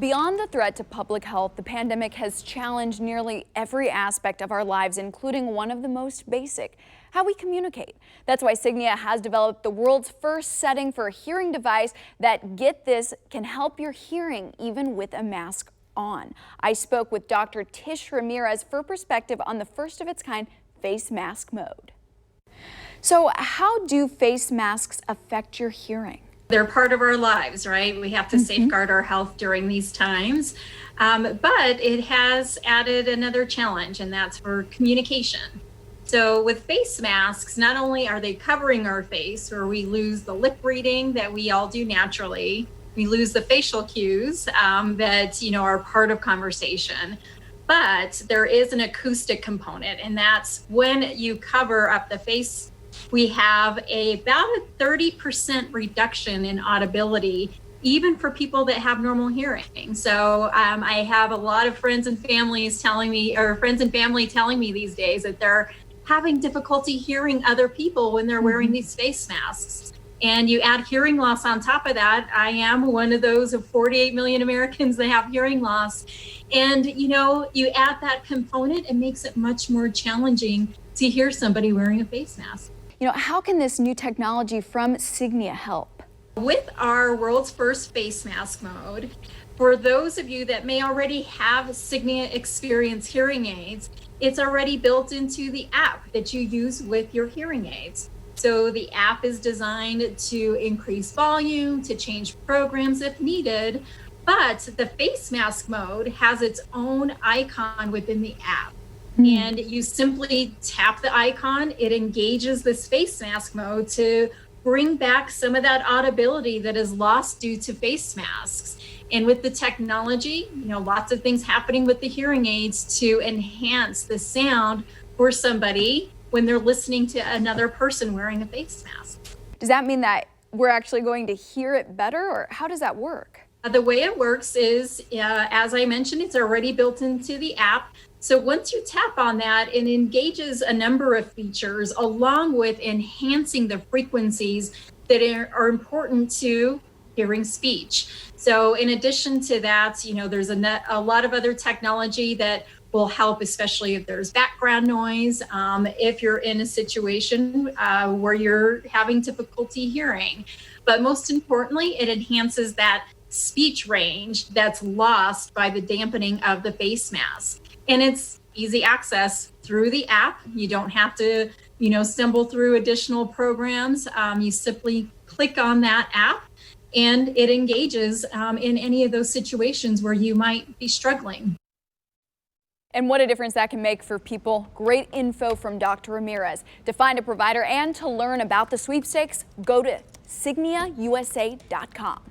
Beyond the threat to public health, the pandemic has challenged nearly every aspect of our lives, including one of the most basic, how we communicate. That's why Signia has developed the world's first setting for a hearing device that, get this, can help your hearing even with a mask on. I spoke with Dr. Tish Ramirez for perspective on the first of its kind face mask mode. So how do face masks affect your hearing? They're part of our lives, right? We have to safeguard our health during these times. But it has added another challenge, and that's for communication. So with face masks, not only are they covering our face, where we lose the lip reading that we all do naturally, we lose the facial cues that are part of conversation. But there is an acoustic component, and that's when you cover up the face, we have about a 30% reduction in audibility, even for people that have normal hearing. So I have a lot of friends and family telling me these days that they're having difficulty hearing other people when they're wearing these face masks. And you add hearing loss on top of that. I am one of those of 48 million Americans that have hearing loss. And you add that component, it makes it much more challenging to hear somebody wearing a face mask. How can this new technology from Signia help? With our world's first face mask mode, for those of you that may already have Signia Experience hearing aids, it's already built into the app that you use with your hearing aids. So the app is designed to increase volume, to change programs if needed, but the face mask mode has its own icon within the app. And you simply tap the icon, it engages this face mask mode to bring back some of that audibility that is lost due to face masks. And with the technology, lots of things happening with the hearing aids to enhance the sound for somebody when they're listening to another person wearing a face mask. Does that mean that we're actually going to hear it better, or how does that work? The way it works is, as I mentioned, it's already built into the app. So once you tap on that, it engages a number of features along with enhancing the frequencies that are important to hearing speech. So in addition to that, there's a lot of other technology that will help, especially if there's background noise, if you're in a situation where you're having difficulty hearing. But most importantly, it enhances that speech range that's lost by the dampening of the face mask. And it's easy access through the app. You don't have to, stumble through additional programs. You simply click on that app and it engages in any of those situations where you might be struggling. And what a difference that can make for people. Great info from Dr. Ramirez. To find a provider and to learn about the sweepstakes, go to signiausa.com.